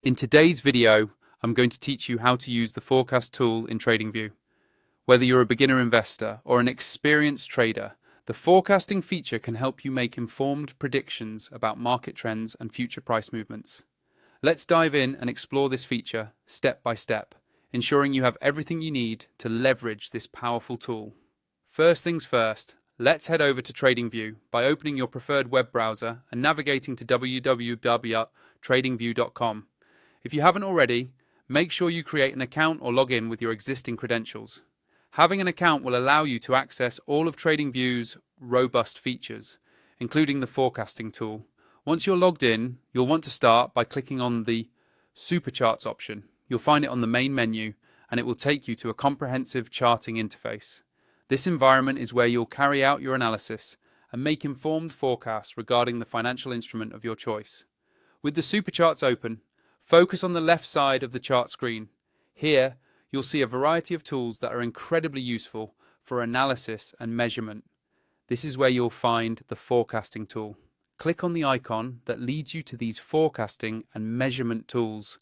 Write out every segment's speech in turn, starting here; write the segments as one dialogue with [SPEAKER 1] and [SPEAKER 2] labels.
[SPEAKER 1] In today's video, I'm going to teach you how to use the forecast tool in Tradingview. Whether you're a beginner investor or an experienced trader, the forecasting feature can help you make informed predictions about market trends and future price movements. Let's dive in and explore this feature step by step, ensuring you have everything you need to leverage this powerful tool. First things first, let's head over to Tradingview by opening your preferred web browser and navigating to www.tradingview.com. If you haven't already, make sure you create an account or log in with your existing credentials. Having an account will allow you to access all of Tradingview's robust features, including the forecasting tool. Once you're logged in, you'll want to start by clicking on the Supercharts option. You'll find it on the main menu, and it will take you to a comprehensive charting interface. This environment is where you'll carry out your analysis and make informed forecasts regarding the financial instrument of your choice. With the Supercharts open, focus on the left side of the chart screen. Here, you'll see a variety of tools that are incredibly useful for analysis and measurement. This is where you'll find the forecasting tool. Click on the icon that leads you to these forecasting and measurement tools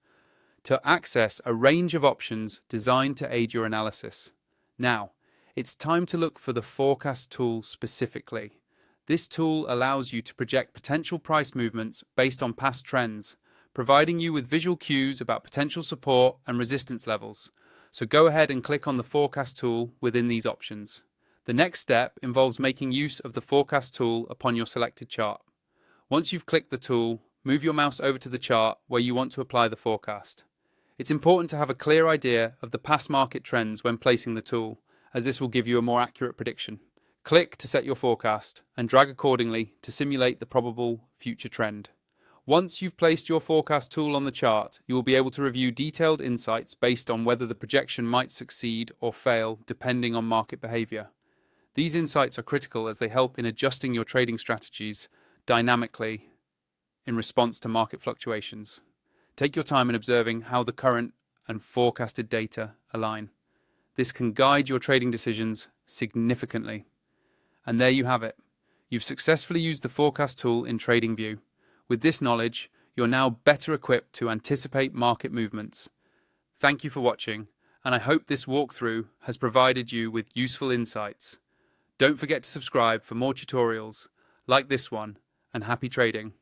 [SPEAKER 1] to access a range of options designed to aid your analysis. Now, it's time to look for the forecast tool specifically. This tool allows you to project potential price movements based on past trends, providing you with visual cues about potential support and resistance levels. So go ahead and click on the forecast tool within these options. The next step involves making use of the forecast tool upon your selected chart. Once you've clicked the tool, move your mouse over to the chart where you want to apply the forecast. It's important to have a clear idea of the past market trends when placing the tool, as this will give you a more accurate prediction. Click to set your forecast and drag accordingly to simulate the probable future trend. Once you've placed your forecast tool on the chart, you will be able to review detailed insights based on whether the projection might succeed or fail depending on market behavior. These insights are critical as they help in adjusting your trading strategies dynamically in response to market fluctuations. Take your time in observing how the current and forecasted data align. This can guide your trading decisions significantly. And there you have it. You've successfully used the forecast tool in Tradingview. With this knowledge, you're now better equipped to anticipate market movements. Thank you for watching, and I hope this walkthrough has provided you with useful insights. Don't forget to subscribe for more tutorials like this one, and happy trading.